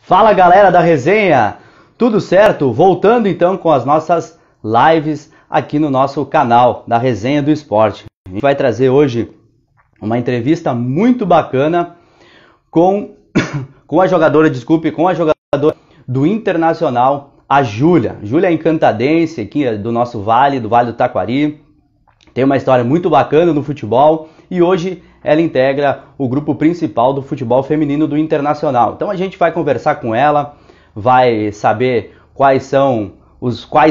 Fala galera da resenha, tudo certo? Voltando então com as nossas lives aqui no nosso canal da Resenha do Esporte. A gente vai trazer hoje uma entrevista muito bacana com a jogadora do Internacional, a Júlia. Júlia é encantadense aqui do nosso Vale, do Vale do Taquari. Tem uma história muito bacana no futebol e hoje ela integra o grupo principal do futebol feminino do Internacional. Então a gente vai conversar com ela, vai saber quais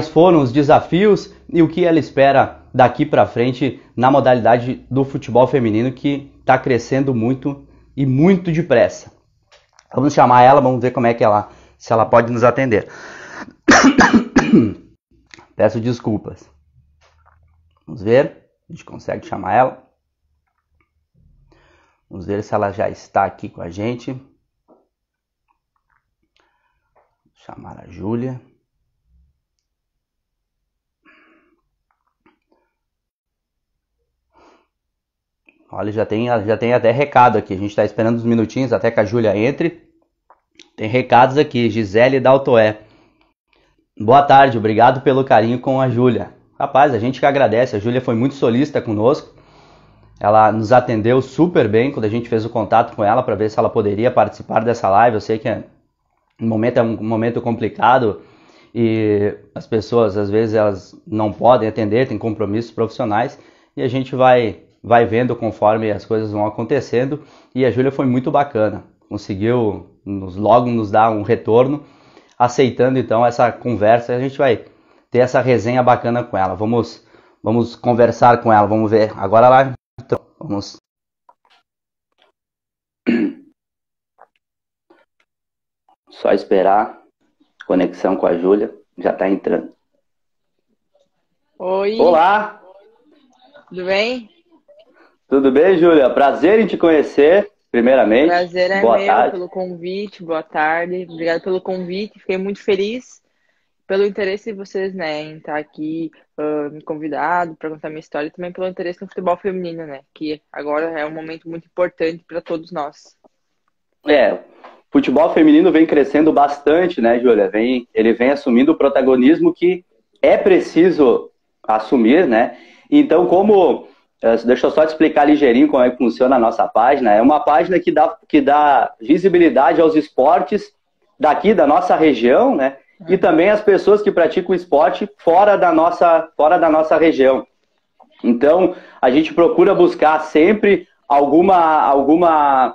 foram os desafios e o que ela espera daqui para frente na modalidade do futebol feminino que está crescendo muito e muito depressa. Vamos chamar ela, vamos ver como é que se ela pode nos atender. Peço desculpas. Vamos ver, a gente consegue chamar ela. Vamos ver se ela já está aqui com a gente. Vou chamar a Júlia. Olha, já tem até recado aqui. A gente está esperando uns minutinhos até que a Júlia entre. Tem recados aqui. Gisele Daltoé. Boa tarde, obrigado pelo carinho com a Júlia. Rapaz, a gente que agradece. A Júlia foi muito solícita conosco. Ela nos atendeu super bem quando a gente fez o contato com ela para ver se ela poderia participar dessa live. Eu sei que é um momento complicado e as pessoas às vezes elas não podem atender, têm compromissos profissionais e a gente vai vendo conforme as coisas vão acontecendo. E a Júlia foi muito bacana, conseguiu logo nos dar um retorno, aceitando então essa conversa. A gente vai ter essa resenha bacana com ela. Vamos conversar com ela, vamos ver. Agora ela... Então, vamos. Só esperar. Conexão com a Júlia. Já está entrando. Oi. Olá. Tudo bem? Tudo bem, Júlia? Prazer em te conhecer, primeiramente. Prazer é Boa meu tarde. pelo convite. Boa tarde. Obrigado pelo convite. Fiquei muito feliz pelo interesse de vocês, né, em estar aqui me convidado para contar minha história e também pelo interesse no futebol feminino, né, que agora é um momento muito importante para todos nós. Futebol feminino vem crescendo bastante, né, Júlia? Ele vem assumindo o protagonismo que é preciso assumir, né? Então, deixa eu só te explicar ligeirinho como é que funciona a nossa página. É uma página que dá visibilidade aos esportes daqui da nossa região, né? E também as pessoas que praticam esporte fora da nossa região. Então, a gente procura buscar sempre algumas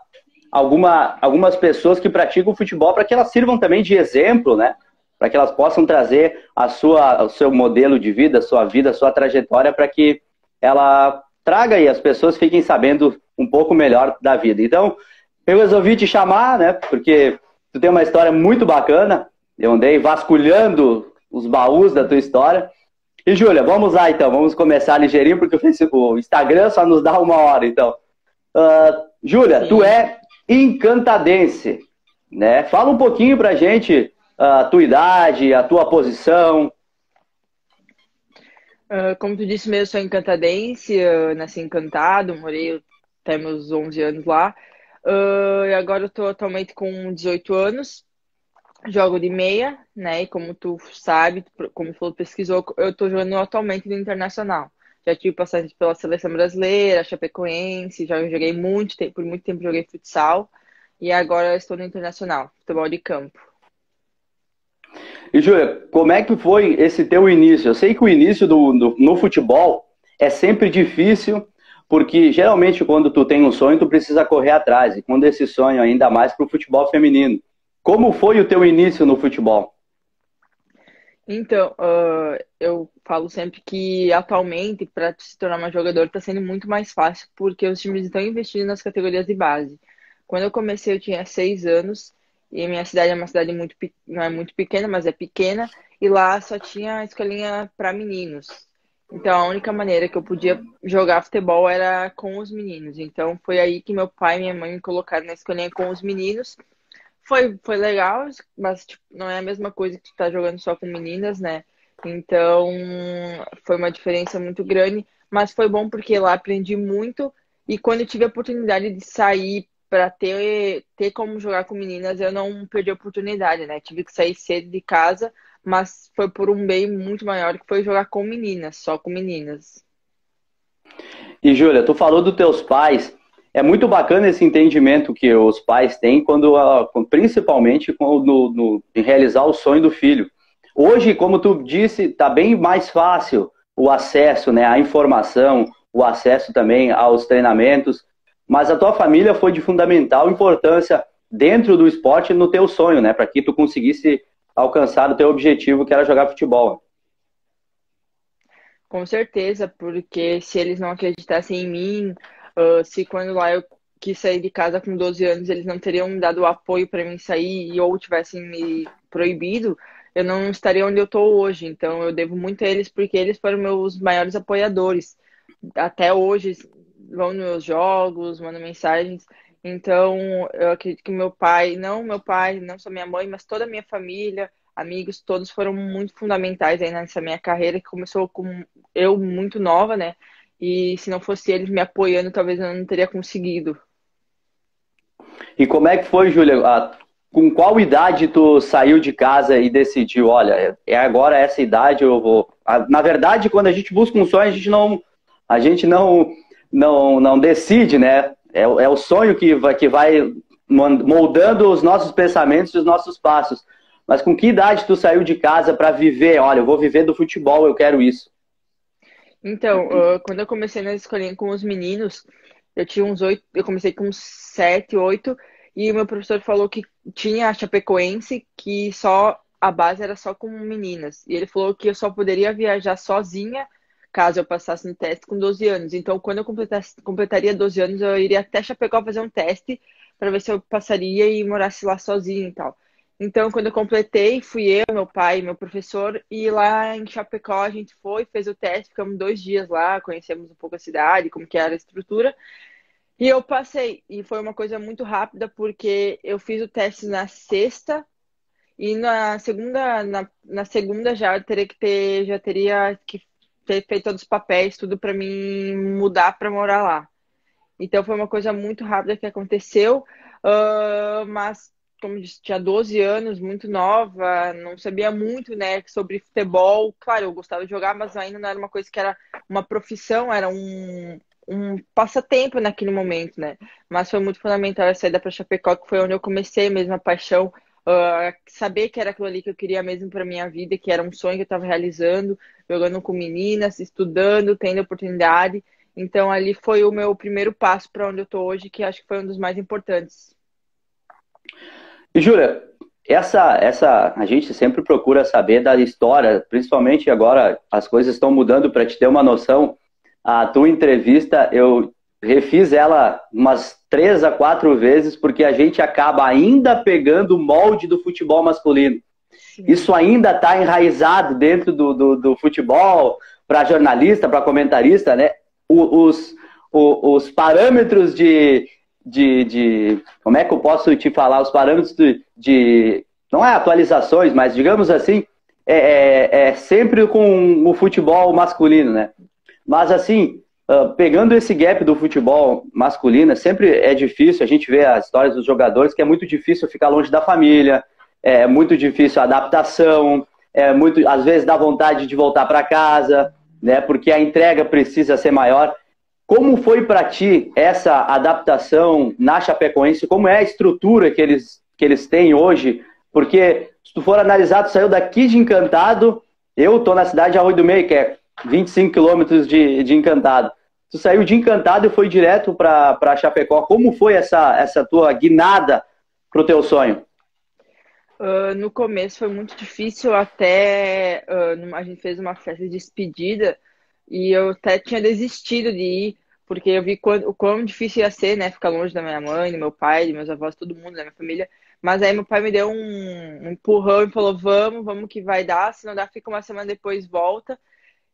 pessoas que praticam futebol para que elas sirvam também de exemplo, né? Para que elas possam trazer o seu modelo de vida, a sua trajetória, para que ela traga e as pessoas fiquem sabendo um pouco melhor da vida. Então, eu resolvi te chamar, né? Porque tu tem uma história muito bacana. Eu andei vasculhando os baús da tua história. E, Júlia, vamos lá, então. Vamos começar ligeirinho, porque o Instagram só nos dá 1 hora, então. Júlia, tu é encantadense, né? Fala um pouquinho pra gente a tua idade, a tua posição. Como tu disse mesmo, sou encantadense, nasci em Encantado, morei até meus 11 anos lá. E agora eu tô atualmente com 18 anos. Jogo de meia, né? E como tu sabe, como tu pesquisou, eu tô jogando atualmente no Internacional. Já tive passagem pela Seleção Brasileira, Chapecoense, já joguei por muito tempo joguei futsal. E agora estou no Internacional, futebol de campo. E, Júlia, como é que foi esse teu início? Eu sei que o início no futebol é sempre difícil, porque geralmente quando tu tem um sonho, tu precisa correr atrás. E quando esse sonho, ainda mais para o futebol feminino. Como foi o teu início no futebol? Então, eu falo sempre que atualmente, para se tornar uma jogadora, está sendo muito mais fácil, porque os times estão investindo nas categorias de base. Quando eu comecei, eu tinha 6 anos, e minha cidade é uma cidade não é muito pequena, mas é pequena, e lá só tinha escolinha para meninos. Então, a única maneira que eu podia jogar futebol era com os meninos. Então, foi aí que meu pai e minha mãe me colocaram na escolinha com os meninos. Foi legal, mas tipo, não é a mesma coisa que tu tá jogando só com meninas, né? Então, foi uma diferença muito grande, mas foi bom porque lá aprendi muito e quando eu tive a oportunidade de sair para ter como jogar com meninas, eu não perdi a oportunidade, né? Tive que sair cedo de casa, mas foi por um bem muito maior que foi jogar com meninas, só com meninas. E, Júlia, tu falou dos teus pais. É muito bacana esse entendimento que os pais têm principalmente em realizar o sonho do filho. Hoje, como tu disse, está bem mais fácil o acesso, né, à informação, o acesso também aos treinamentos. Mas a tua família foi de fundamental importância dentro do esporte no teu sonho, né, para que tu conseguisse alcançar o teu objetivo, que era jogar futebol. Com certeza, porque se eles não acreditassem em mim, se quando lá eu quis sair de casa com 12 anos, eles não teriam me dado o apoio para mim sair ou tivessem me proibido, eu não estaria onde eu estou hoje. Então eu devo muito a eles porque eles foram meus maiores apoiadores. Até hoje vão nos meus jogos, mandam mensagens. Então eu acredito que meu pai, não só minha mãe, mas toda a minha família, amigos, todos foram muito fundamentais aí nessa minha carreira, que começou com eu muito nova, né? E se não fosse eles me apoiando, talvez eu não teria conseguido. E como é que foi, Júlia? Com qual idade tu saiu de casa e decidiu, olha, é agora essa idade eu vou. Na verdade, quando a gente busca um sonho, a gente não decide, né? É o sonho que vai moldando os nossos pensamentos e os nossos passos. Mas com que idade tu saiu de casa para viver? Olha, eu vou viver do futebol, eu quero isso. Então, quando eu comecei na escolinha com os meninos, eu tinha uns 8, eu comecei com uns 7, 8, e o meu professor falou que tinha a Chapecoense, que só a base era só com meninas. E ele falou que eu só poderia viajar sozinha caso eu passasse no teste com 12 anos. Então, quando eu completaria 12 anos, eu iria até Chapecó fazer um teste para ver se eu passaria e morasse lá sozinha e tal. Então, quando eu completei, fui eu, meu pai, meu professor, e lá em Chapecó a gente foi, fez o teste, ficamos 2 dias lá, conhecemos um pouco a cidade, como que era a estrutura, e eu passei. E foi uma coisa muito rápida, porque eu fiz o teste na sexta, e na segunda já teria que ter feito todos os papéis, tudo para mim mudar para morar lá. Então foi uma coisa muito rápida que aconteceu, mas como eu disse, tinha 12 anos, muito nova, não sabia muito, né, sobre futebol. Claro, eu gostava de jogar, mas ainda não era uma coisa que era uma profissão, era um passatempo naquele momento, né? Mas foi muito fundamental a saída para Chapecó, que foi onde eu comecei mesmo a paixão, saber que era aquilo ali que eu queria mesmo para minha vida, que era um sonho que eu estava realizando, jogando com meninas, estudando, tendo oportunidade. Então, ali foi o meu primeiro passo para onde eu estou hoje, que acho que foi um dos mais importantes. E, Júlia, a gente sempre procura saber da história, principalmente agora as coisas estão mudando. Para te ter uma noção, a tua entrevista eu refiz ela umas 3 a 4 vezes, porque a gente acaba ainda pegando o molde do futebol masculino. Sim. Isso ainda está enraizado dentro do futebol, para jornalista, para comentarista, né? Os parâmetros como é que eu posso te falar? Os parâmetros não é atualizações, mas digamos assim, é sempre com o futebol masculino, né? Mas assim, pegando esse gap do futebol masculino, sempre é difícil, a gente vê as histórias dos jogadores, que é muito difícil ficar longe da família, é muito difícil a adaptação, às vezes dá vontade de voltar para casa, né? Porque a entrega precisa ser maior. Como foi para ti essa adaptação na Chapecoense? Como é a estrutura que eles têm hoje? Porque se tu for analisar, tu saiu daqui de Encantado, eu estou na cidade de Arroio do Meio, que é 25 quilômetros de Encantado. Tu saiu de Encantado e foi direto para Chapecó. Como foi essa tua guinada pro teu sonho? No começo foi muito difícil, até a gente fez uma festa de despedida e eu até tinha desistido de ir, porque eu vi o quão difícil ia ser, né, ficar longe da minha mãe, do meu pai, dos meus avós, todo mundo, da minha família. Mas aí meu pai me deu um empurrão e falou: vamos que vai dar, se não dá, fica uma semana depois, volta.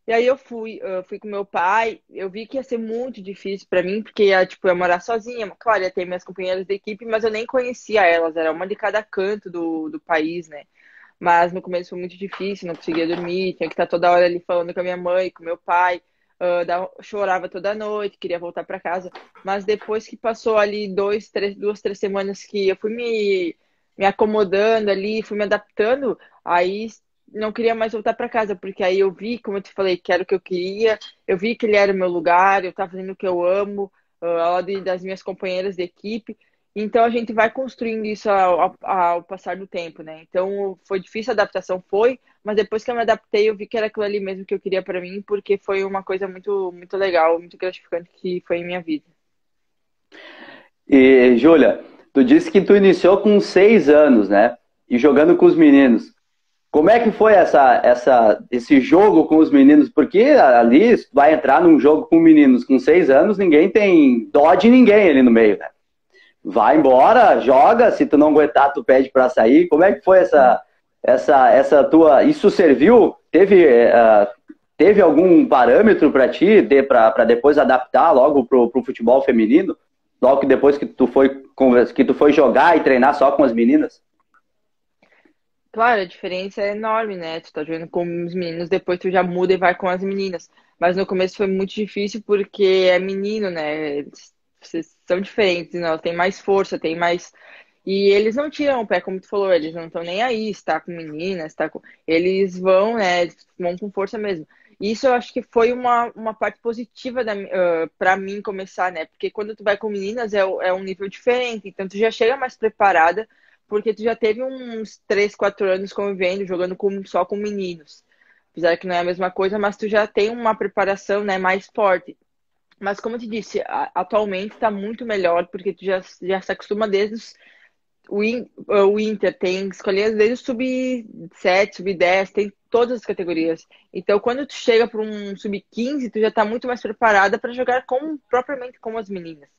E aí eu fui com meu pai, eu vi que ia ser muito difícil pra mim, porque ia morar sozinha. Claro, ia ter minhas companheiras da equipe, mas eu nem conhecia elas, era uma de cada canto do país, né? Mas no começo foi muito difícil, não conseguia dormir, tinha que estar toda hora ali falando com a minha mãe, com meu pai. chorava toda noite, queria voltar para casa. Mas depois que passou ali 2, 3 semanas que eu fui me acomodando ali, fui me adaptando, aí não queria mais voltar para casa, porque aí eu vi, como eu te falei, que era o que eu queria, eu vi que ele era o meu lugar, eu estava fazendo o que eu amo, ao lado das minhas companheiras de equipe. Então a gente vai construindo isso ao passar do tempo, né? Então foi difícil a adaptação, foi, mas depois que eu me adaptei, eu vi que era aquilo ali mesmo que eu queria para mim, porque foi uma coisa muito, muito legal, muito gratificante que foi em minha vida. E, Júlia, tu disse que tu iniciou com 6 anos, né? E jogando com os meninos. Como é que foi esse jogo com os meninos? Porque ali, se tu vai entrar num jogo com meninos com 6 anos, ninguém tem dó de ninguém ali no meio, né? Vai embora, joga, se tu não aguentar, tu pede pra sair. Como é que foi essa tua... Isso serviu? Teve algum parâmetro pra ti, pra depois adaptar logo pro futebol feminino? Logo que depois que tu foi jogar e treinar só com as meninas? Claro, a diferença é enorme, né? Tu tá jogando com os meninos, depois tu já muda e vai com as meninas. Mas no começo foi muito difícil porque é menino, né? Vocês são diferentes, né? Elas têm mais força, tem mais. E eles não tiram o pé, como tu falou, eles não estão nem aí, está com meninas, está com. Eles vão, né? Eles vão com força mesmo. E isso eu acho que foi uma parte positiva para mim começar, né? Porque quando tu vai com meninas é um nível diferente, então tu já chega mais preparada porque tu já teve uns 3, 4 anos convivendo, jogando só com meninos. Apesar que não é a mesma coisa, mas tu já tem uma preparação, né, mais forte. Mas como eu te disse, atualmente está muito melhor, porque tu já se acostuma desde o Inter, tem escolhidas desde o sub-7, sub-10, tem todas as categorias. Então, quando tu chega para um sub-15, tu já está muito mais preparada para jogar propriamente como as meninas.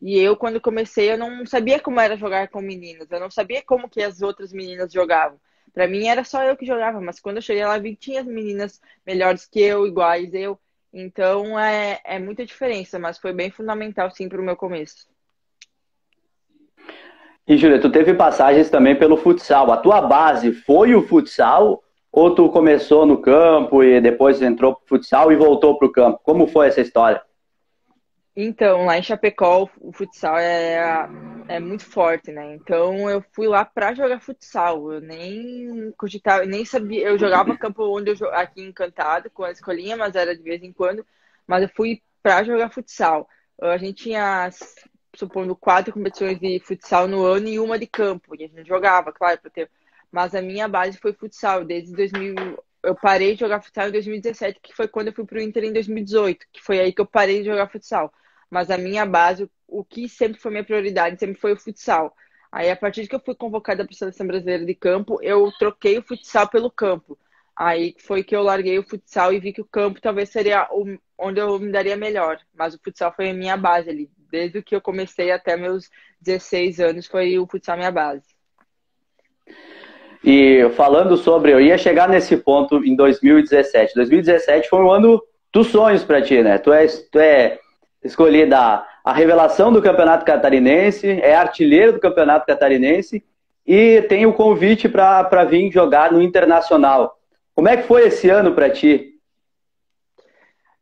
E eu, quando comecei, eu não sabia como era jogar com meninas. Eu não sabia como que as outras meninas jogavam. Para mim, era só eu que jogava. Mas quando eu cheguei lá, vi que tinha as meninas melhores que eu, iguais eu. Então, é muita diferença. Mas foi bem fundamental, sim, para o meu começo. E, Júlia, tu teve passagens também pelo futsal. A tua base foi o futsal ou tu começou no campo e depois entrou pro futsal e voltou pro campo? Como foi essa história? Então, lá em Chapecó, o futsal é muito forte, né? Então, eu fui lá para jogar futsal. Eu nem cogitava, nem sabia. Eu jogava campo onde aqui em Encantado com a escolinha, mas era de vez em quando. Mas eu fui para jogar futsal. A gente tinha, supondo, 4 competições de futsal no ano e uma de campo. E a gente jogava, claro, para ter. Mas a minha base foi futsal. Desde 2000, eu parei de jogar futsal em 2017, que foi quando eu fui pro Inter em 2018, que foi aí que eu parei de jogar futsal. Mas a minha base, o que sempre foi minha prioridade, sempre foi o futsal. Aí, a partir de que eu fui convocada para a Seleção Brasileira de Campo, eu troquei o futsal pelo campo. Aí foi que eu larguei o futsal e vi que o campo talvez seria onde eu me daria melhor. Mas o futsal foi a minha base ali. Desde que eu comecei até meus 16 anos, foi o futsal minha base. E falando sobre, eu ia chegar nesse ponto em 2017. 2017 foi um ano dos sonhos para ti, né? Tu é escolhida a revelação do Campeonato Catarinense, é artilheiro do Campeonato Catarinense e tem o convite para vir jogar no Internacional. Como é que foi esse ano para ti?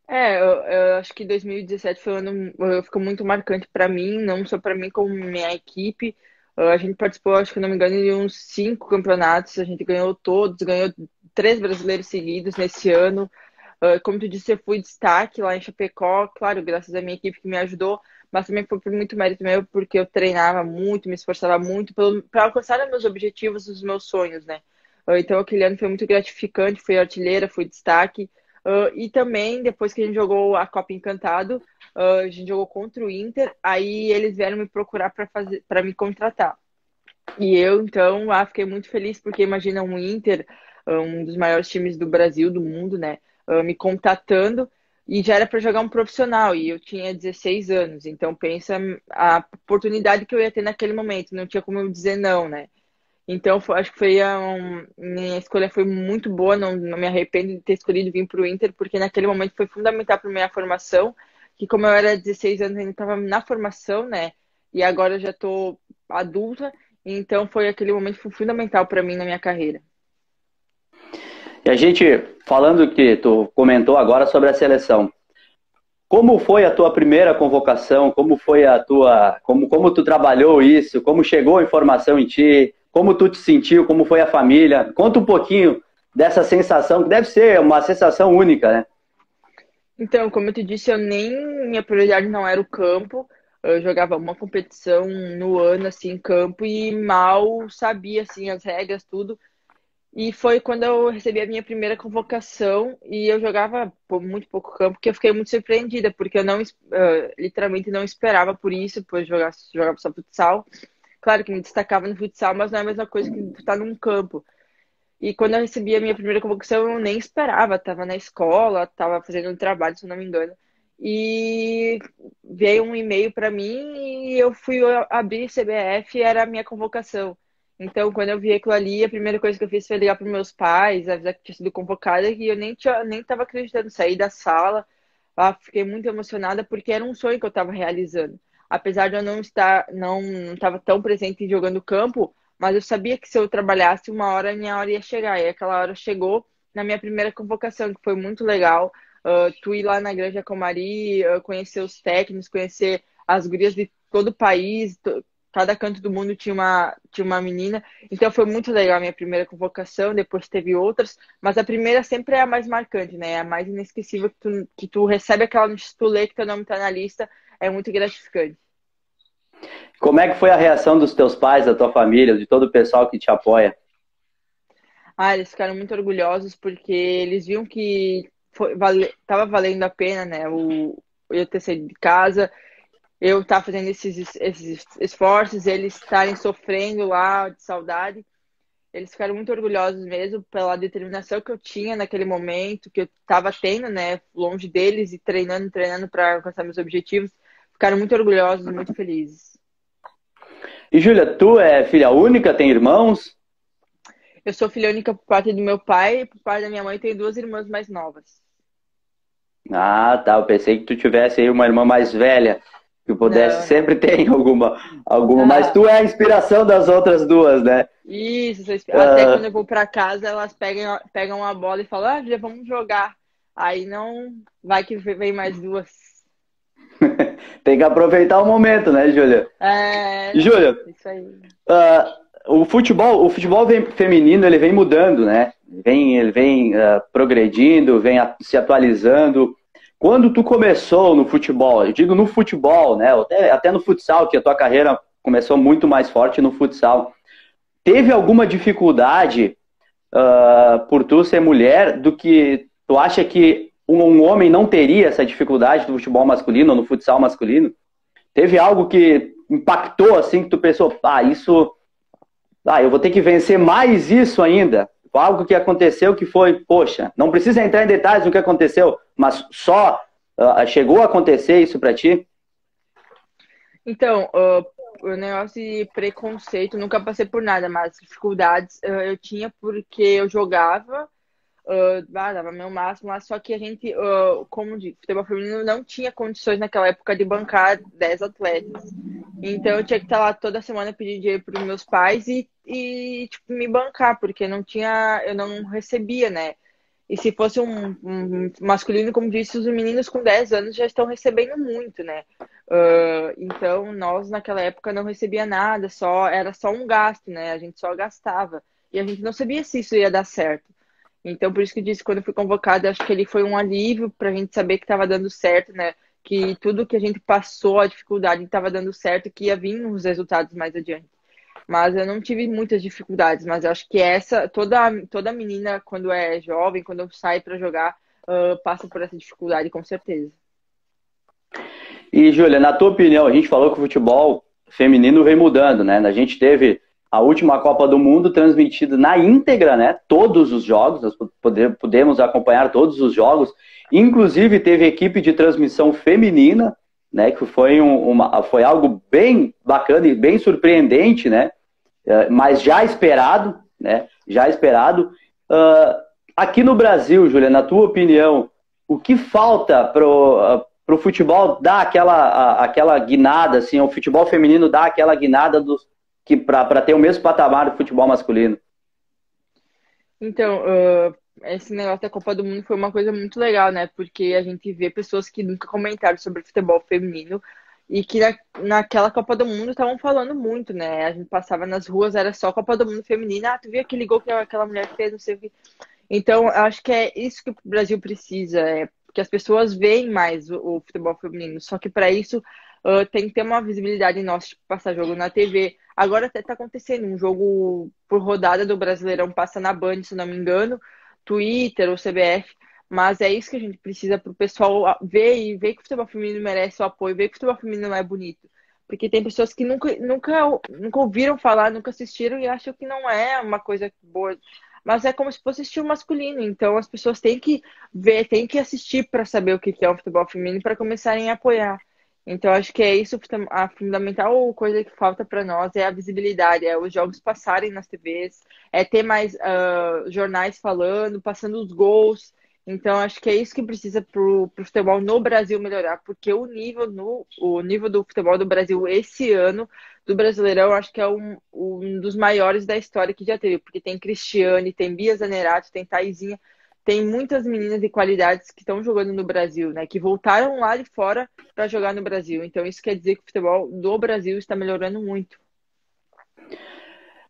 Eu acho que 2017 foi um ano, ficou muito marcante para mim, não só para mim, como minha equipe. A gente participou, acho que não me engano, de uns 5 campeonatos, a gente ganhou todos, ganhou 3 brasileiros seguidos nesse ano. Como tu disse, eu fui destaque lá em Chapecó, claro, graças à minha equipe que me ajudou, mas também foi por muito mérito meu, porque eu treinava muito, me esforçava muito para alcançar os meus objetivos, os meus sonhos, né? Então, aquele ano foi muito gratificante, fui artilheira, fui destaque. E também, depois que a gente jogou a Copa Encantado, a gente jogou contra o Inter, aí eles vieram me procurar para me contratar. E eu, então, lá fiquei muito feliz, porque imagina um Inter, um dos maiores times do Brasil, do mundo, né? Me contatando, e já era para jogar um profissional, e eu tinha 16 anos. Então, pensa a oportunidade que eu ia ter naquele momento, não tinha como eu dizer não, né? Então, acho que minha escolha foi muito boa, não me arrependo de ter escolhido vir para o Inter, porque naquele momento foi fundamental para minha formação, que como eu era 16 anos, ainda estava na formação, né? E agora eu já estou adulta, então foi aquele momento que foi fundamental para mim na minha carreira. E a gente, falando que tu comentou agora sobre a seleção, como foi a tua primeira convocação? Como foi a tua, como tu trabalhou isso? Como chegou a informação em ti? Como tu te sentiu? Como foi a família? Conta um pouquinho dessa sensação, que deve ser uma sensação única, né? Então, como eu te disse, minha prioridade não era o campo. Eu jogava uma competição no ano, assim, em campo, e mal sabia, assim, as regras, tudo. E foi quando eu recebi a minha primeira convocação e eu jogava por muito pouco campo, que eu fiquei muito surpreendida, porque eu não, literalmente não esperava por isso, pois jogava só futsal. Claro que me destacava no futsal, mas não é a mesma coisa que tu estar num campo. E quando eu recebi a minha primeira convocação, eu nem esperava. Tava na escola, tava fazendo um trabalho, se eu não me engano. E veio um e-mail para mim e eu fui abrir CBF e era a minha convocação. Então, quando eu vi aquilo ali, a primeira coisa que eu fiz foi ligar para meus pais, avisar que tinha sido convocada e eu nem tava acreditando. Saí da sala, fiquei muito emocionada porque era um sonho que eu estava realizando. Apesar de eu não estava tão presente jogando campo, mas eu sabia que se eu trabalhasse uma hora, a minha hora ia chegar. E aquela hora chegou na minha primeira convocação, que foi muito legal. Tu ir lá na Granja Comari, conhecer os técnicos, conhecer as gurias de todo o país, cada canto do mundo tinha uma menina. Então foi muito legal a minha primeira convocação, depois teve outras, mas a primeira sempre é a mais marcante, né? É a mais inesquecível que tu recebe aquela notícia, tu lê que teu nome tá na lista, é muito gratificante. Como é que foi a reação dos teus pais, da tua família, de todo o pessoal que te apoia? Eles ficaram muito orgulhosos porque eles viam que tava valendo a pena, né? Eu ter saído de casa, eu estar fazendo esses esforços, eles estarem sofrendo lá de saudade. Eles ficaram muito orgulhosos mesmo pela determinação que eu tinha naquele momento, que eu estava tendo, né? Longe deles e treinando para alcançar meus objetivos. Ficaram muito orgulhosos, muito felizes. E, Júlia, tu é filha única, tem irmãos? Eu sou filha única por parte do meu pai, e por parte da minha mãe tenho duas irmãs mais novas. Ah, tá. Eu pensei que tu tivesse aí uma irmã mais velha, que pudesse, Não, não. sempre tem alguma, mas Ah, tu é a inspiração das outras duas, né? isso, até quando Ah, eu vou para casa, elas pegam a bola e falam, já vamos jogar. Aí não vai que vem mais duas. tem que aproveitar o momento, né, Júlia? É, E, não, Júlia, isso aí. o futebol feminino, ele vem mudando, né? Ele vem progredindo, vem se atualizando. Quando tu começou no futebol, eu digo no futebol, né? Até no futsal, que a tua carreira começou muito mais forte no futsal. Teve alguma dificuldade por tu ser mulher do que tu acha que um homem não teria essa dificuldade no futebol masculino ou no futsal masculino? Teve algo que impactou assim que tu pensou, eu vou ter que vencer mais isso ainda? Algo que aconteceu que foi, poxa, não precisa entrar em detalhes do que aconteceu, mas só chegou a acontecer isso pra ti? Então, o negócio de preconceito, nunca passei por nada, mas dificuldades eu tinha porque eu jogava, dava meu máximo lá, só que a gente, como de futebol feminino, não tinha condições naquela época de bancar 10 atletas. Então eu tinha que estar lá toda semana pedindo dinheiro para os meus pais e tipo, me bancar, porque eu não recebia, né? E se fosse um masculino, como disse, os meninos com 10 anos já estão recebendo muito, né? Então, nós naquela época não recebia nada, era só um gasto, né? A gente só gastava. E a gente não sabia se isso ia dar certo. Então, por isso que eu disse, quando eu fui convocada, acho que ele foi um alívio para a gente saber que estava dando certo, né? Que tudo que a gente passou, a dificuldade estava dando certo, que ia vir os resultados mais adiante. Mas eu não tive muitas dificuldades, mas eu acho que toda menina, quando é jovem, quando sai para jogar, passa por essa dificuldade, com certeza. E, Júlia, na tua opinião, a gente falou que o futebol feminino vem mudando, né? A gente teve a última Copa do Mundo transmitida na íntegra, né? Todos os jogos, nós pudemos acompanhar todos os jogos. Inclusive, teve equipe de transmissão feminina, né? Que foi algo bem bacana e bem surpreendente, né? Mas já esperado, né? Já esperado. Aqui no Brasil, Júlia, na tua opinião, o que falta para o futebol dar aquela guinada, assim, o futebol feminino dar aquela guinada para ter o mesmo patamar do futebol masculino? Então, esse negócio da Copa do Mundo foi uma coisa muito legal, né? Porque a gente vê pessoas que nunca comentaram sobre futebol feminino e que naquela Copa do Mundo estavam falando muito, né? A gente passava nas ruas, era só Copa do Mundo feminina. Ah, tu viu aquele gol que aquela mulher fez, não sei o que. Então, eu acho que é isso que o Brasil precisa, é que as pessoas veem mais o futebol feminino. Só que para isso tem que ter uma visibilidade nossa, tipo, passar jogo na TV. Agora até tá acontecendo um jogo por rodada do Brasileirão, passa na Band, se não me engano, Twitter ou CBF. Mas é isso que a gente precisa para o pessoal ver e ver que o futebol feminino merece o apoio, ver que o futebol feminino não é bonito. Porque tem pessoas que nunca ouviram falar, nunca assistiram e acham que não é uma coisa boa, mas é como se fosse estilo masculino. Então as pessoas têm que ver, têm que assistir para saber o que é o futebol feminino para começarem a apoiar. Então acho que é isso a fundamental coisa que falta para nós é a visibilidade, é os jogos passarem nas TVs, é ter mais jornais falando, passando os gols. Então acho que é isso que precisa para o futebol no Brasil melhorar, porque o nível do futebol do Brasil esse ano do Brasileirão, acho que é um dos maiores da história que já teve, porque tem Cristiane, tem Bia Zanerato, tem Taizinha, tem muitas meninas de qualidades que estão jogando no Brasil, né? Que voltaram lá de fora para jogar no Brasil. Então isso quer dizer que o futebol do Brasil está melhorando muito.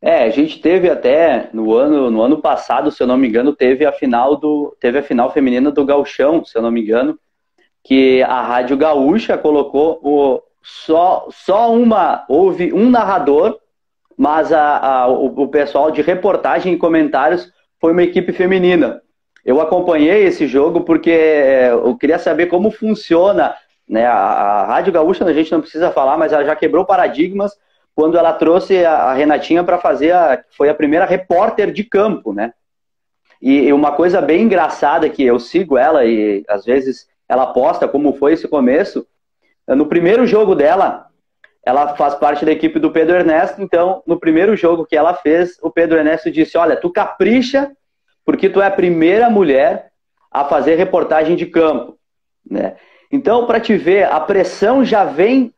A gente teve até no ano passado, se eu não me engano, teve a final feminina do Gauchão, se eu não me engano, que a Rádio Gaúcha colocou houve um narrador, mas o pessoal de reportagem e comentários foi uma equipe feminina. Eu acompanhei esse jogo porque eu queria saber como funciona, né? A Rádio Gaúcha, a gente não precisa falar, mas ela já quebrou paradigmas quando ela trouxe a Renatinha para fazer, foi a primeira repórter de campo, né? E uma coisa bem engraçada que eu sigo ela e às vezes ela posta como foi esse começo. No primeiro jogo dela, ela faz parte da equipe do Pedro Ernesto, então no primeiro jogo que ela fez, o Pedro Ernesto disse: olha, tu capricha porque tu é a primeira mulher a fazer reportagem de campo, né? Então, para te ver, a pressão já vem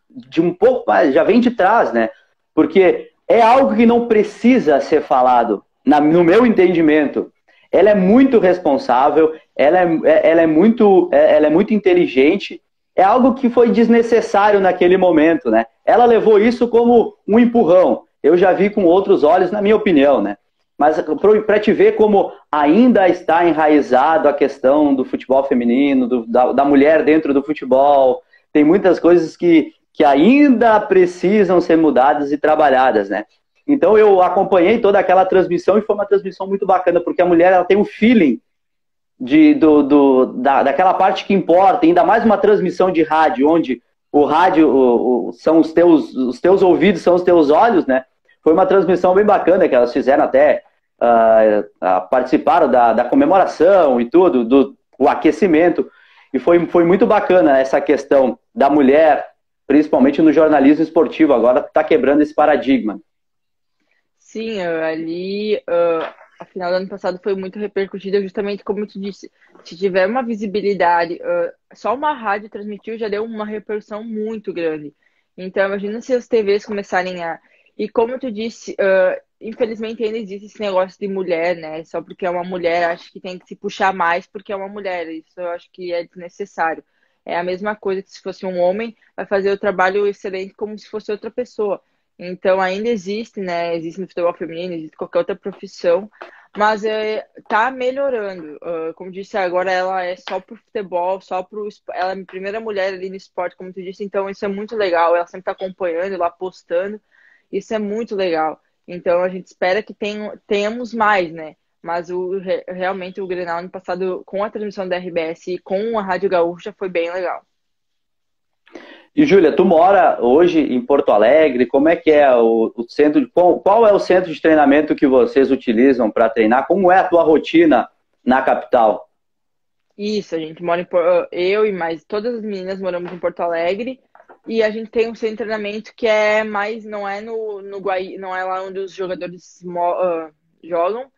de um pouco mais, já vem de trás, né? Porque é algo que não precisa ser falado, no meu entendimento. Ela é muito responsável, ela é muito inteligente, é algo que foi desnecessário naquele momento, né? Ela levou isso como um empurrão. Eu já vi com outros olhos, na minha opinião, né? Mas para te ver como ainda está enraizado a questão do futebol feminino, da mulher dentro do futebol, tem muitas coisas que ainda precisam ser mudadas e trabalhadas, né? Então eu acompanhei toda aquela transmissão e foi uma transmissão muito bacana, porque a mulher ela tem um feeling daquela parte que importa, ainda mais uma transmissão de rádio, onde o rádio são os teus ouvidos, são os teus olhos, né? Foi uma transmissão bem bacana que elas fizeram até, participaram da comemoração e tudo, o aquecimento, e foi muito bacana essa questão da mulher, principalmente no jornalismo esportivo, agora está quebrando esse paradigma. Sim, ali a final do ano passado foi muito repercutida, justamente como tu disse, se tiver uma visibilidade, só uma rádio transmitiu já deu uma repercussão muito grande. Então, imagina se as TVs começarem a. E como tu disse, infelizmente ainda existe esse negócio de mulher, né? Só porque é uma mulher, acho que tem que se puxar mais porque é uma mulher. Isso eu acho que é desnecessário. É a mesma coisa que se fosse um homem, vai fazer o trabalho excelente como se fosse outra pessoa. Então ainda existe, né? Existe no futebol feminino, existe qualquer outra profissão, mas tá melhorando. Como disse agora, ela é só pro futebol, ela é a primeira mulher ali no esporte, como tu disse, então isso é muito legal. Ela sempre tá acompanhando, lá postando. Isso é muito legal. Então a gente espera que tenhamos mais, né? Mas realmente o Grenal ano passado, com a transmissão da RBS e com a Rádio Gaúcha, foi bem legal. E, Júlia, tu mora hoje em Porto Alegre, como é que é o centro, qual é o centro de treinamento que vocês utilizam para treinar? Como é a tua rotina na capital? Isso, a gente mora eu e mais todas as meninas moramos em Porto Alegre e a gente tem um centro de treinamento que é mais, não é no Guaí, não é lá onde os jogadores jogam,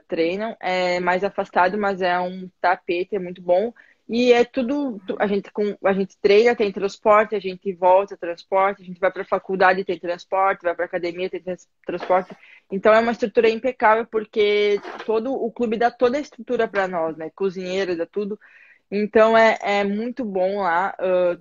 treinam, é mais afastado, mas é um tapete, é muito bom. E é tudo, a gente treina, tem transporte, a gente volta, transporte, a gente vai para a faculdade, tem transporte, vai para a academia, tem transporte. Então é uma estrutura impecável porque todo o clube dá toda a estrutura para nós, né? Cozinheiro, dá tudo. Então é muito bom lá.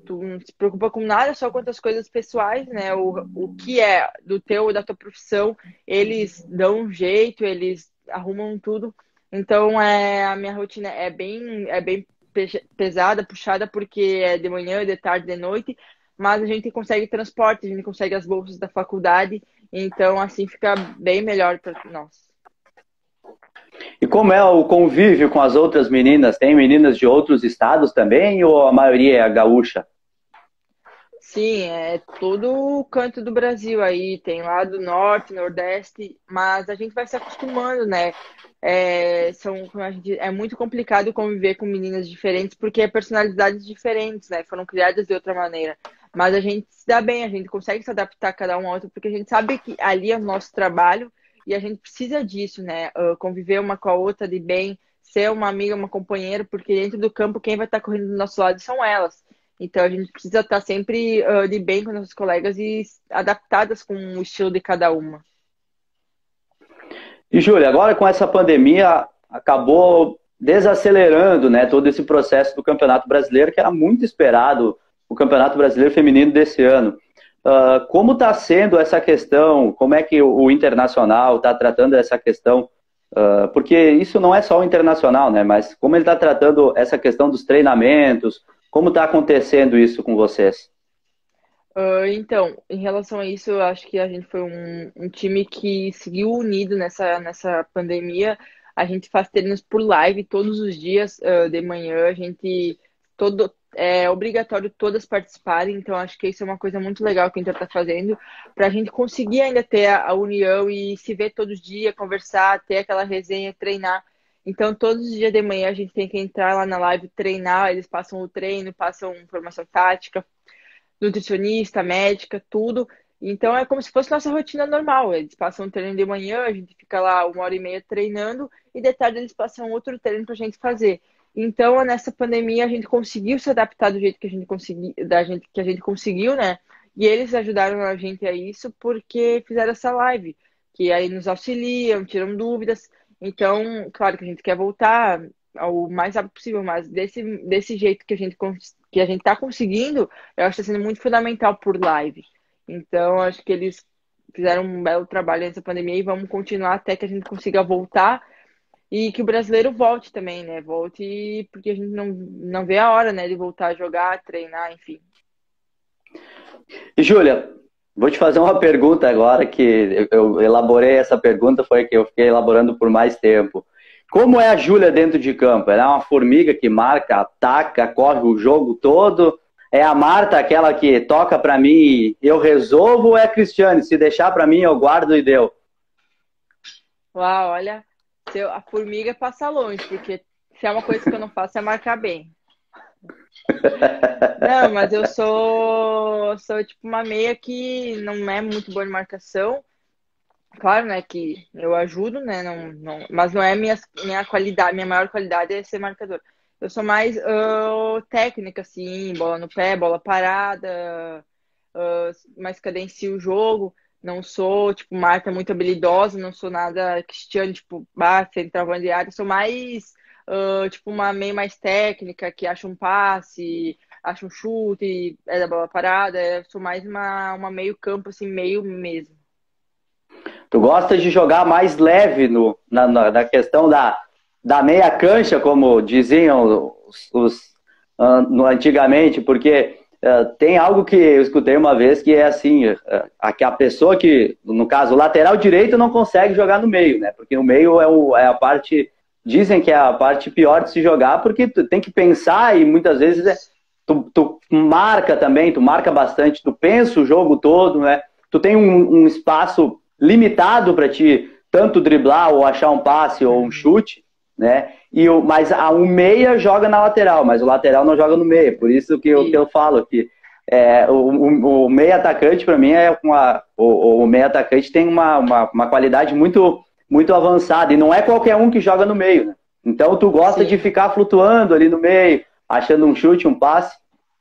Tu não se preocupa com nada, só com as coisas pessoais, né? O que é do teu, da tua profissão, eles dão um jeito, eles arrumam tudo. Então a minha rotina é bem pesada, puxada, porque é de manhã, de tarde, de noite, mas a gente consegue transporte, a gente consegue as bolsas da faculdade, então assim fica bem melhor para nós. E como é o convívio com as outras meninas? Tem meninas de outros estados também ou a maioria é gaúcha? Sim, é todo o canto do Brasil aí, tem lá do norte, nordeste, mas a gente vai se acostumando, né? Como é muito complicado conviver com meninas diferentes porque é personalidades diferentes, né? Foram criadas de outra maneira. Mas a gente se dá bem, a gente consegue se adaptar cada um ao outro, porque a gente sabe que ali é o nosso trabalho e a gente precisa disso, né? Conviver uma com a outra de bem, ser uma amiga, uma companheira, porque dentro do campo quem vai estar correndo do nosso lado são elas. Então a gente precisa estar sempre de bem com nossos colegas e adaptadas com o estilo de cada uma. E, Júlia, agora com essa pandemia, acabou desacelerando, né, todo esse processo do Campeonato Brasileiro, que era muito esperado, o Campeonato Brasileiro Feminino desse ano. Como está sendo essa questão? Como é que o Internacional está tratando essa questão? Porque isso não é só o Internacional, né, mas como ele está tratando essa questão dos treinamentos, como está acontecendo isso com vocês? Então, em relação a isso, eu acho que a gente foi um time que seguiu unido nessa pandemia. A gente faz treinos por live todos os dias, de manhã. É obrigatório todas participarem. Então, acho que isso é uma coisa muito legal que a gente está fazendo para a gente conseguir ainda ter a união e se ver todos os dias, conversar, ter aquela resenha, treinar. Então, todos os dias de manhã a gente tem que entrar lá na live, treinar. Eles passam o treino, passam informação tática, nutricionista, médica, tudo. Então é como se fosse nossa rotina normal. Eles passam um treino de manhã, a gente fica lá 1 hora e meia treinando e de tarde eles passam outro treino pra gente fazer. Então, nessa pandemia, a gente conseguiu se adaptar do jeito que a gente conseguiu, que a gente conseguiu, né? E eles ajudaram a gente a isso porque fizeram essa live, que aí nos auxiliam, tiram dúvidas. Então, claro que a gente quer voltar ao mais rápido possível, mas desse jeito que a gente tá conseguindo, eu acho que está sendo muito fundamental por live. Então, acho que eles fizeram um belo trabalho nessa pandemia e vamos continuar até que a gente consiga voltar e que o brasileiro volte também, né? Volte porque a gente não vê a hora, né, de voltar a jogar, treinar, enfim. E, Júlia, vou te fazer uma pergunta agora, que eu elaborei essa pergunta, foi que eu fiquei elaborando por mais tempo. Como é a Júlia dentro de campo? Ela é uma formiga que marca, ataca, corre o jogo todo? É a Marta aquela que toca pra mim e eu resolvo ou é a Cristiane? Se deixar pra mim eu guardo e deu. Uau, olha, a formiga passa longe, porque se é uma coisa que eu não faço é marcar bem. Não, mas eu sou tipo uma meia que não é muito boa de marcação. Claro, né, que eu ajudo, né, mas não é minha qualidade, minha maior qualidade é ser marcador. Eu sou mais técnica, assim, bola no pé, bola parada, mais cadencio o jogo. Não sou, tipo, Marta muito habilidosa, não sou nada Cristiane, tipo, centroavante de área. Sou mais, tipo, uma meio mais técnica, que acha um passe, acha um chute, é da bola parada. Eu sou mais uma meio campo, assim, meio mesmo. Tu gosta de jogar mais leve na questão da meia cancha, como diziam antigamente, porque tem algo que eu escutei uma vez que é assim, a pessoa que, no caso, o lateral direito não consegue jogar no meio, né? Porque o meio é a parte, dizem que é a parte pior de se jogar, porque tu tem que pensar e muitas vezes tu marca também, tu marca bastante, tu pensa o jogo todo, né? Tu tem um espaço limitado para ti tanto driblar ou achar um passe ou um chute, né? Mas o meia joga na lateral, mas o lateral não joga no meio. Por isso que eu falo que o meia atacante para mim o meia atacante tem uma qualidade muito muito avançada e não é qualquer um que joga no meio, né? Então tu gosta de ficar flutuando ali no meio, achando um chute, um passe.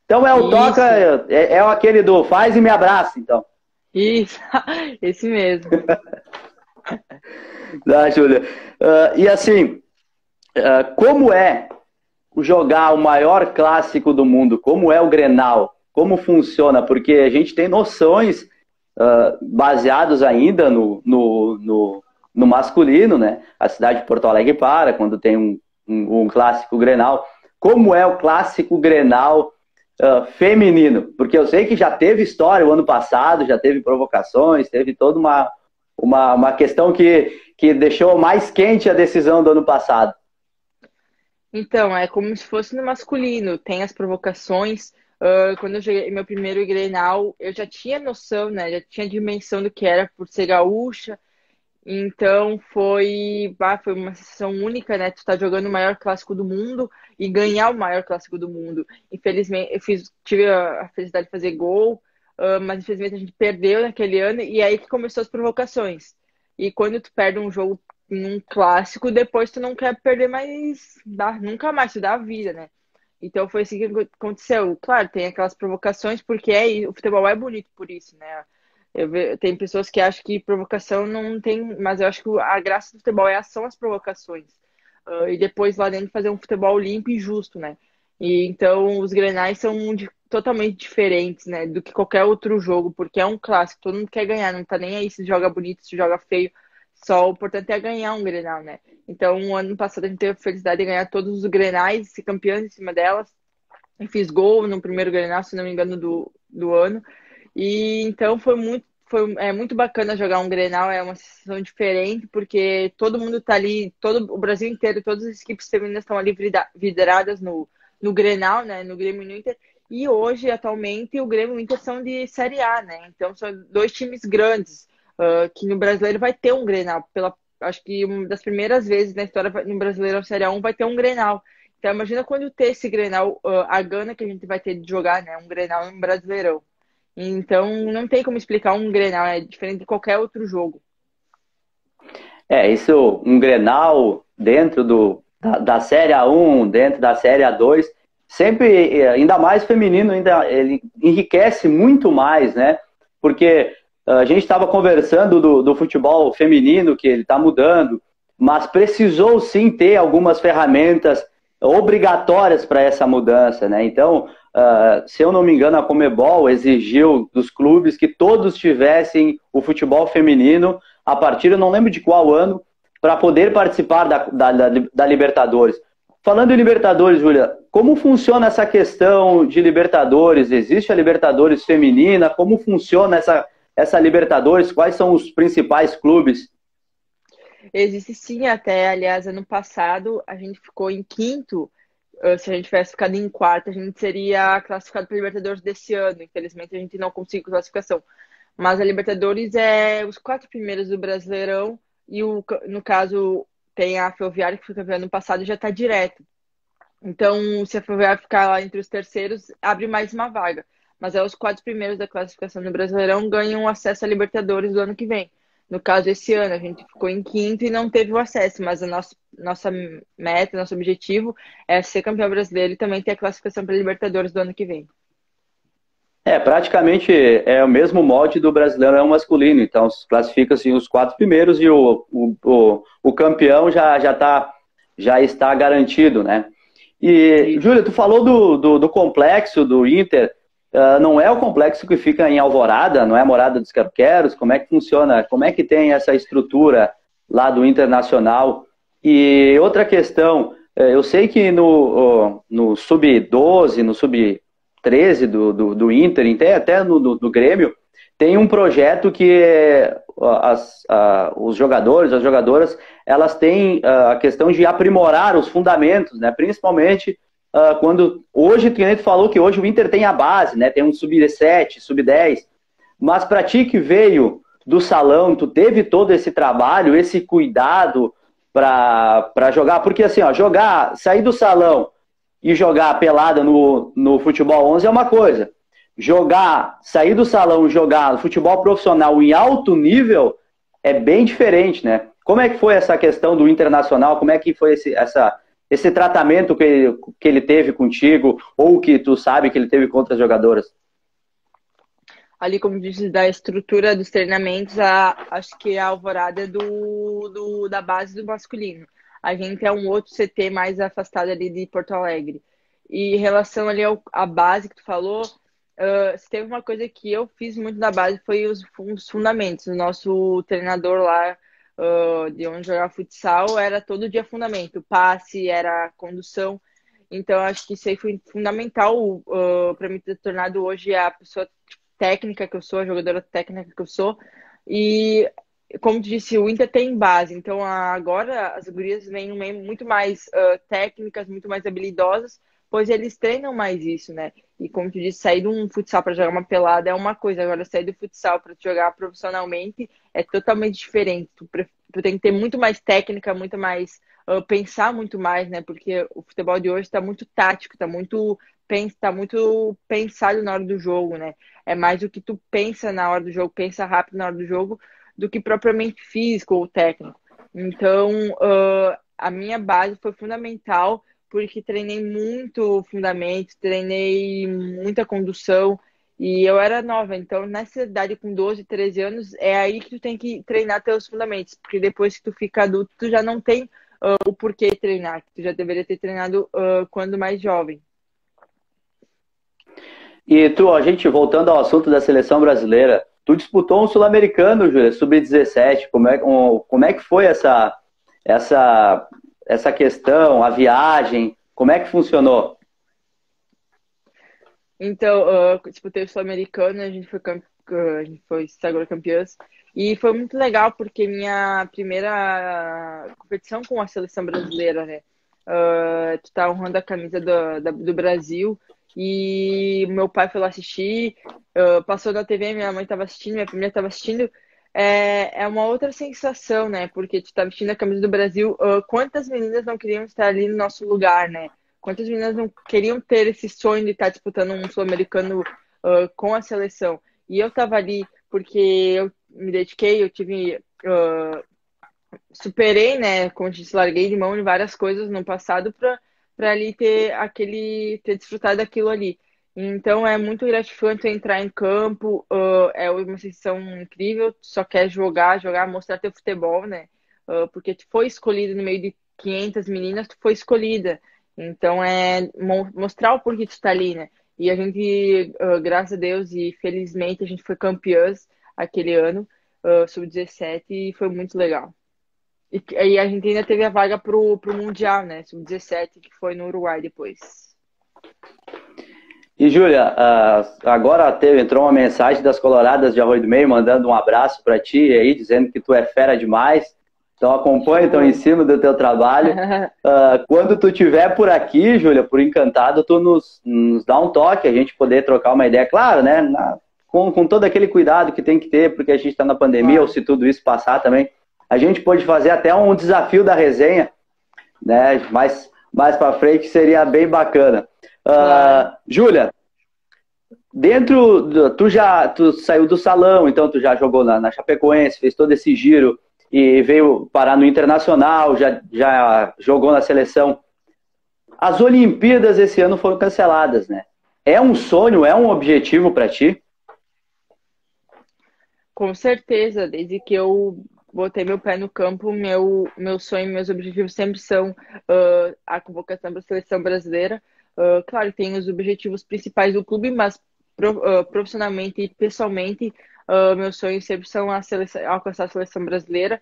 Então é o Isso, toca, é aquele do faz e me abraça, então. isso, esse mesmo. Tá, Júlia? E assim, como é jogar o maior clássico do mundo? Como é o Grenal? Como funciona? Porque a gente tem noções baseados ainda no masculino, né? A cidade de Porto Alegre para quando tem um clássico Grenal. Como é o clássico Grenal feminino? Porque eu sei que já teve história o ano passado, já teve provocações, teve toda uma questão que deixou mais quente a decisão do ano passado. Então, é como se fosse no masculino, tem as provocações. Quando eu joguei meu primeiro Grenal, eu já tinha noção, né? Já tinha dimensão do que era por ser gaúcha. Então foi uma sensação única, né? Tu tá jogando o maior clássico do mundo e ganhar o maior clássico do mundo. Infelizmente, tive a felicidade de fazer gol, mas infelizmente a gente perdeu naquele ano e aí que começou as provocações. E quando tu perde um jogo em um clássico, depois tu não quer perder mais, nunca mais, tu dá a vida, né? Então foi assim que aconteceu. Claro, tem aquelas provocações, porque o futebol é bonito por isso, né? Tem pessoas que acham que provocação não tem, mas eu acho que a graça do futebol são as provocações. E depois lá dentro fazer um futebol limpo e justo, né? E então os grenais são totalmente diferentes, né? Do que qualquer outro jogo, porque é um clássico, todo mundo quer ganhar, não tá nem aí se joga bonito, se joga feio. Só o importante é ganhar um grenal, né? Então, o ano passado a gente teve a felicidade de ganhar todos os grenais, ser campeões em cima delas. Eu fiz gol no primeiro grenal, se não me engano, do ano. E então é muito bacana jogar um Grenal, é uma sensação diferente, porque todo mundo tá ali, todo o Brasil inteiro, todas as equipes femininas estão ali vidradas no Grenal, né? No Grêmio e no Inter. E hoje, atualmente, o Grêmio e o Inter são de Série A, né? Então são dois times grandes, que no Brasileiro vai ter um Grenal. Acho que uma das primeiras vezes na história no Brasileiro Série A1 vai ter um Grenal. Então imagina quando ter esse Grenal, a gana que a gente vai ter de jogar, né? Um Grenal em Brasileirão. Então, não tem como explicar um Grenal, é diferente de qualquer outro jogo. Isso, um Grenal dentro da Série A1, dentro da Série A2, sempre, ainda mais feminino, ele enriquece muito mais, né? Porque a gente estava conversando do futebol feminino, que ele está mudando, mas precisou sim ter algumas ferramentas obrigatórias para essa mudança, né? Então, se eu não me engano, a Conmebol exigiu dos clubes que todos tivessem o futebol feminino a partir, eu não lembro de qual ano, para poder participar da Libertadores. Falando em Libertadores, Júlia, como funciona essa questão de Libertadores? Existe a Libertadores feminina? Como funciona essa Libertadores? Quais são os principais clubes? Existe sim, até, aliás, ano passado a gente ficou em quinto. Se a gente tivesse ficado em quarto, a gente seria classificado para a Libertadores desse ano. Infelizmente, a gente não conseguiu classificação. Mas a Libertadores é os 4 primeiros do Brasileirão e, no caso, tem a Ferroviária, que foi campeã no passado, e já está direto. Então, se a Ferroviária ficar lá entre os terceiros, abre mais uma vaga. Mas os 4 primeiros da classificação do Brasileirão ganham acesso à Libertadores do ano que vem. No caso, esse ano, a gente ficou em quinto e não teve o acesso, mas a nossa meta, nosso objetivo é ser campeão brasileiro e também ter a classificação para a Libertadores do ano que vem. Praticamente é o mesmo molde do Brasileirão masculino, então classifica-se os 4 primeiros e o campeão já está garantido, né? E, Júlia, tu falou do complexo do Inter. Não é o complexo que fica em Alvorada, não é a Morada dos Quero-Queros? Como é que funciona? Como é que tem essa estrutura lá do Internacional? E outra questão, eu sei que no Sub-12, no Sub-13 do Inter, até do Grêmio, tem um projeto que os jogadores, as jogadoras, elas têm a questão de aprimorar os fundamentos, né? Principalmente quando hoje, que a gente falou que hoje o Inter tem a base, né? Tem um Sub-7, Sub-10, mas para ti que veio do salão, tu teve todo esse trabalho, esse cuidado para jogar, porque assim, sair do salão e jogar pelada no futebol 11 é uma coisa, sair do salão e jogar futebol profissional em alto nível é bem diferente, né? Como é que foi essa questão do Internacional? Como é que foi esse tratamento que ele teve contigo, ou que tu sabe que ele teve com outras jogadoras? Ali, como disse, da estrutura dos treinamentos, acho que a Alvorada é da base do masculino. A gente é um outro CT mais afastado ali de Porto Alegre. E em relação ali à base que tu falou, se teve uma coisa que eu fiz muito na base foi os fundamentos. O nosso treinador lá, de onde jogar futsal, era todo dia fundamento. Passe, era condução. Então, acho que isso aí foi fundamental para mim ter tornado hoje a pessoa técnica que eu sou, a jogadora técnica que eu sou. E, como tu disse, o Inter tem base. Então, agora as gurias vêm muito mais técnicas, muito mais habilidosas, pois eles treinam mais isso, né? E, como tu disse, sair de um futsal para jogar uma pelada é uma coisa. Agora, sair do futsal para jogar profissionalmente é totalmente diferente. Tu tem que ter muito mais técnica, muito mais... pensar muito mais, né? Porque o futebol de hoje está muito tático, tá muito pensado na hora do jogo, né? É mais o que tu pensa na hora do jogo, pensa rápido na hora do jogo, do que propriamente físico ou técnico. Então, a minha base foi fundamental, porque treinei muito fundamento, treinei muita condução, e eu era nova. Então, nessa idade, com 12, 13 anos, é aí que tu tem que treinar teus fundamentos, porque depois que tu fica adulto, tu já não tem o porquê treinar, que tu já deveria ter treinado quando mais jovem. E tu, a gente voltando ao assunto da seleção brasileira, tu disputou um sul-americano, Júlia, sub-17. Como é que foi essa, essa questão, a viagem? Como é que funcionou? Então, disputei o Sul-Americano, a gente foi agora campeãs. E foi muito legal, porque minha primeira competição com a seleção brasileira, né? Tu tá honrando a camisa do Brasil. E meu pai foi lá assistir, passou na TV, minha mãe tava assistindo, minha família tava assistindo. É uma outra sensação, né? Porque tu tá vestindo a camisa do Brasil. Quantas meninas não queriam estar ali no nosso lugar, né? Quantas meninas não queriam ter esse sonho de estar disputando um sul-americano com a seleção? E eu tava ali porque eu me dediquei, eu tive. Superei, né? Como eu disse, larguei de mão de várias coisas no passado para ali ter desfrutado daquilo ali. Então é muito gratificante entrar em campo, é uma sensação incrível, tu só quer jogar, mostrar teu futebol, né? Porque tu foi escolhida no meio de 500 meninas, tu foi escolhida. Então é mostrar o porquê tu tá ali, né? E a gente, graças a Deus e felizmente, a gente foi campeãs aquele ano, sub-17, e foi muito legal. E aí a gente ainda teve a vaga pro Mundial, né? Sub-17, que foi no Uruguai depois. E, Júlia, agora entrou uma mensagem das Coloradas de Arroio do Meio, mandando um abraço para ti aí, dizendo que tu é fera demais. Então acompanha, estão em cima do teu trabalho. Quando tu estiver por aqui, Júlia, por Encantado, tu nos dá um toque, a gente poder trocar uma ideia, claro, né? Com todo aquele cuidado que tem que ter, porque a gente está na pandemia, ou se tudo isso passar também. A gente pode fazer até um desafio da resenha, né? Mais para frente seria bem bacana. Júlia, tu saiu do salão, então tu já jogou na Chapecoense, fez todo esse giro e veio parar no Internacional, já jogou na seleção. As Olimpíadas esse ano foram canceladas, né? É um sonho, é um objetivo para ti? Com certeza, desde que eu botei meu pé no campo, meu sonho, meus objetivos sempre são a convocação para a seleção brasileira. Claro, tem os objetivos principais do clube, mas profissionalmente e pessoalmente, meus sonhos sempre são alcançar a seleção brasileira.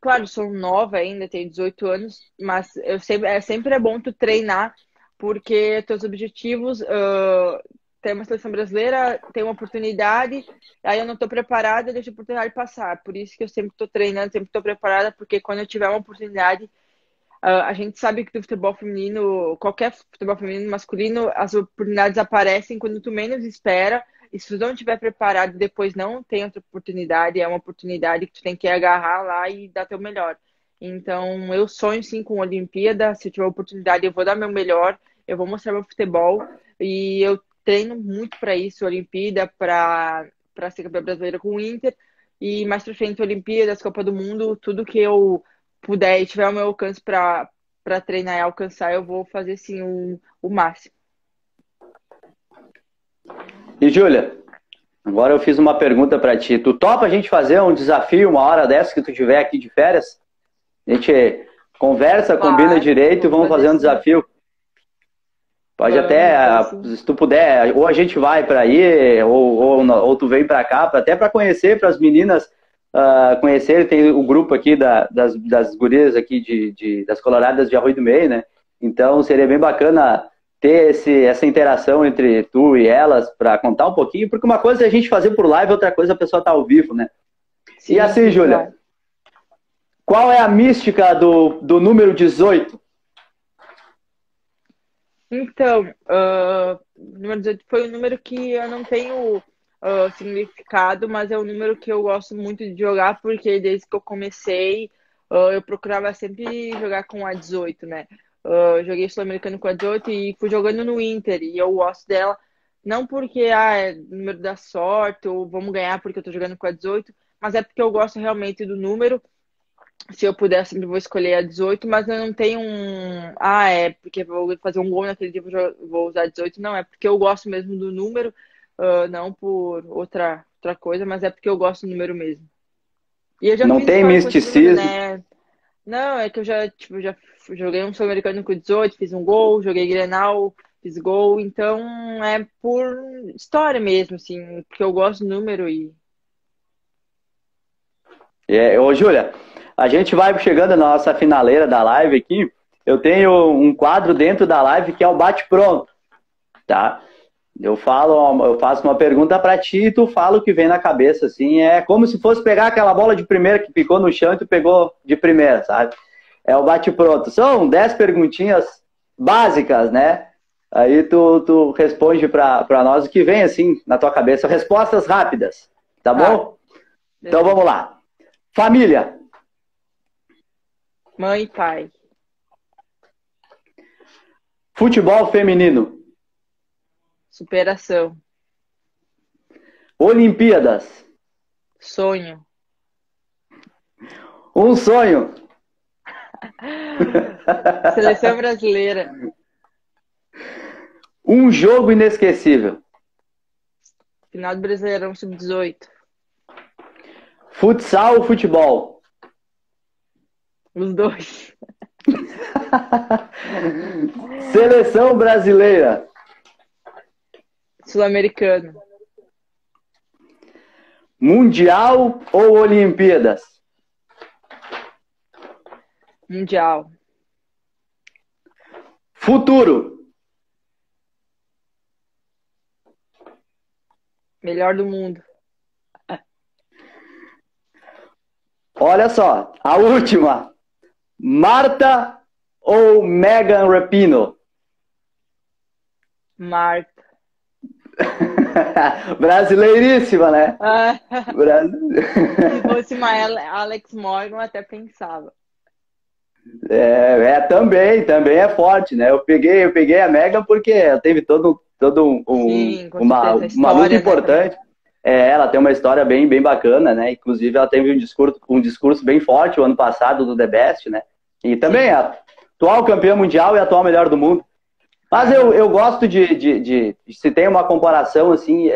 Claro, sou nova ainda, tenho 18 anos, mas sempre é bom tu treinar, porque teus objetivos, ter uma seleção brasileira, ter uma oportunidade, aí eu não estou preparada, deixo a oportunidade passar. Por isso que eu sempre estou treinando, sempre estou preparada, porque quando eu tiver uma oportunidade, a gente sabe que do futebol feminino, qualquer futebol feminino, masculino, as oportunidades aparecem quando tu menos espera. E se tu não estiver preparado, depois não tem outra oportunidade. É uma oportunidade que tu tem que agarrar lá e dar teu melhor. Então, eu sonho sim com a Olimpíada. Se eu tiver oportunidade, eu vou dar meu melhor. Eu vou mostrar meu futebol. E eu treino muito para isso, Olimpíada, para ser campeã brasileira com o Inter. E mais pra frente, Olimpíadas, Copa do Mundo, tudo que eu puder e tiver ao meu alcance para para treinar e alcançar, eu vou fazer sim o máximo. E Júlia, agora eu fiz uma pergunta para ti. Tu topa a gente fazer um desafio uma hora dessa que tu tiver aqui de férias? A gente conversa, combina direito e vamos fazer um desafio. Pode até, se tu puder, ou a gente vai para aí, ou tu vem para cá, até para conhecer, para as meninas conhecerem. Tem o grupo aqui das gurias aqui das Coloradas de Arroio do Meio, né? Então seria bem bacana ter essa interação entre tu e elas para contar um pouquinho, porque uma coisa é a gente fazer por live, outra coisa a pessoa tá ao vivo, né? Sim, e assim, Júlia, claro. Qual é a mística do número 18? Então, número 18 foi um número que eu não tenho significado, mas é um número que eu gosto muito de jogar, porque desde que eu comecei, eu procurava sempre jogar com a 18, né? Joguei Sul-Americano com a 18 e fui jogando no Inter, e eu gosto dela, não porque é número da sorte, ou vamos ganhar porque eu tô jogando com a 18, mas é porque eu gosto realmente do número. Se eu puder, sempre vou escolher a 18, mas eu não tenho é porque vou fazer um gol naquele dia, vou usar 18. Não, é porque eu gosto mesmo do número, não por outra coisa, mas é porque eu gosto do número mesmo. E eu já não tem misticismo, né? Não, é que eu já joguei um Sul-Americano com 18, fiz um gol, joguei Grenal, fiz gol, então é por história mesmo, assim, porque eu gosto do número e... Ô, Júlia, a gente vai chegando na nossa finaleira da live aqui. Eu tenho um quadro dentro da live que é o bate-pronto, tá? Eu faço uma pergunta para ti e tu fala o que vem na cabeça, assim. É como se fosse pegar aquela bola de primeira que ficou no chão e tu pegou de primeira, sabe? É o bate-pronto. São 10 perguntinhas básicas, né? Aí tu responde para nós o que vem, assim, na tua cabeça. Respostas rápidas, tá bom? Então vamos lá. Família. Mãe e pai. Futebol feminino. Superação. Olimpíadas. Sonho. Um sonho. Seleção brasileira. Um jogo inesquecível. Final do Brasileirão Sub-18. Futsal ou futebol? Os dois. Seleção brasileira. Sul-Americano. Mundial ou Olimpíadas? Mundial. Futuro. Melhor do mundo. Olha só, a última. Marta ou Megan Rapinoe? Marta. Brasileiríssima, né? Se fosse uma Alex Morgan, eu até pensava. Também é forte, né? Eu peguei a Megan porque teve todo uma luta importante. Né? Ela tem uma história bem bacana, né? Inclusive, ela teve um discurso bem forte o ano passado do The Best, né? E também é atual campeã mundial e atual melhor do mundo. Mas eu gosto de se tem uma comparação, assim,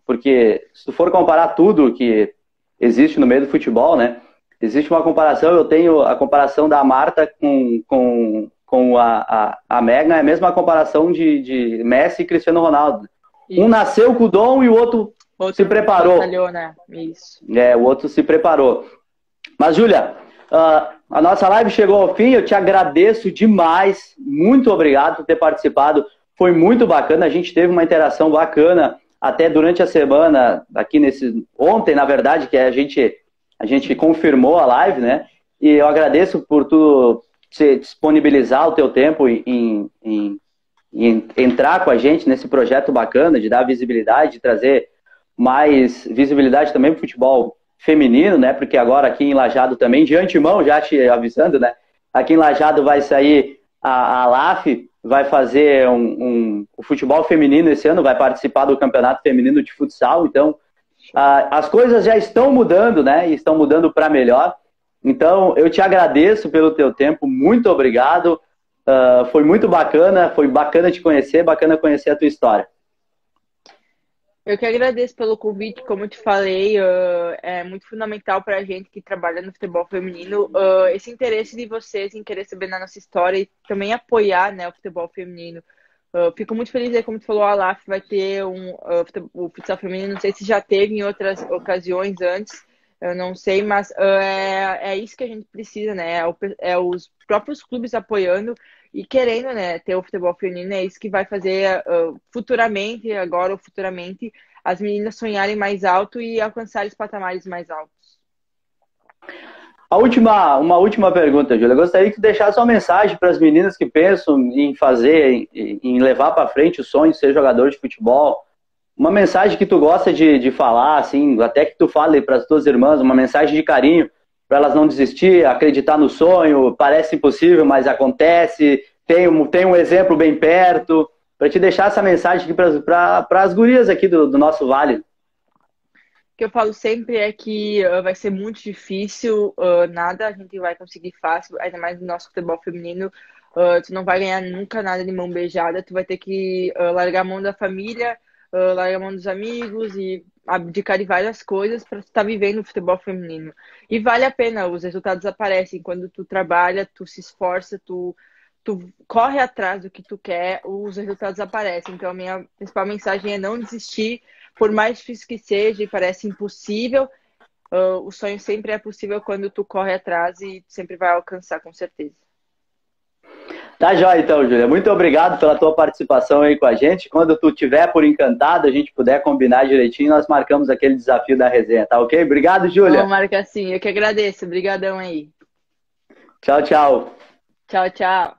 porque se tu for comparar tudo que existe no meio do futebol, né? Existe uma comparação, eu tenho a comparação da Marta com a Megan, é a mesma comparação de Messi e Cristiano Ronaldo. Isso. Um nasceu com o dom e o outro se preparou. Batalhou, né? Isso. O outro se preparou. Mas, Júlia, a nossa live chegou ao fim, eu te agradeço demais, muito obrigado por ter participado, foi muito bacana, a gente teve uma interação bacana até durante a semana, ontem, na verdade, que a gente confirmou a live, né? E eu agradeço por tu disponibilizar o teu tempo em entrar com a gente nesse projeto bacana, de dar visibilidade, de trazer mais visibilidade também para o futebol feminino, né? Porque agora aqui em Lajeado também, de antemão, já te avisando, né? Aqui em Lajeado vai sair a LAF, vai fazer o futebol feminino esse ano, vai participar do campeonato feminino de futsal, então as coisas já estão mudando, né? E estão mudando para melhor. Então, eu te agradeço pelo teu tempo, muito obrigado. Foi muito bacana, foi bacana te conhecer, bacana conhecer a tua história. Eu que agradeço pelo convite, como eu te falei, é muito fundamental para a gente que trabalha no futebol feminino, esse interesse de vocês em querer saber da nossa história e também apoiar, né, o futebol feminino. Fico muito feliz aí, como tu falou, a LAF vai ter o futsal feminino, não sei se já teve em outras ocasiões antes, eu não sei, mas é isso que a gente precisa, né? É os próprios clubes apoiando e querendo, né, ter o futebol feminino, é isso que vai fazer futuramente, agora ou futuramente, as meninas sonharem mais alto e alcançarem os patamares mais altos. Uma última pergunta, Júlia. Eu gostaria que tu deixasse uma mensagem para as meninas que pensam em fazer, em levar para frente o sonho de ser jogador de futebol. Uma mensagem que tu gosta de falar, assim, até que tu fale para as tuas irmãs, uma mensagem de carinho, para elas não desistir, acreditar no sonho, parece impossível, mas acontece, tem um exemplo bem perto, para te deixar essa mensagem aqui para as gurias aqui do nosso vale. O que eu falo sempre é que vai ser muito difícil, nada a gente vai conseguir fácil, ainda mais no nosso futebol feminino. Tu não vai ganhar nunca nada de mão beijada, tu vai ter que largar a mão da família, largar a mão dos amigos e abdicar de várias coisas para estar vivendo o futebol feminino. E vale a pena, os resultados aparecem quando tu trabalha, tu se esforça, tu corre atrás do que tu quer, os resultados aparecem. Então, a minha principal mensagem é não desistir, por mais difícil que seja e parece impossível, o sonho sempre é possível quando tu corre atrás e sempre vai alcançar, com certeza. Tá jóia então, Júlia. Muito obrigado pela tua participação aí com a gente. Quando tu tiver por encantado, a gente puder combinar direitinho, nós marcamos aquele desafio da resenha, tá ok? Obrigado, Júlia. Vamos marcar sim. Eu que agradeço. Obrigadão aí. Tchau, tchau. Tchau, tchau.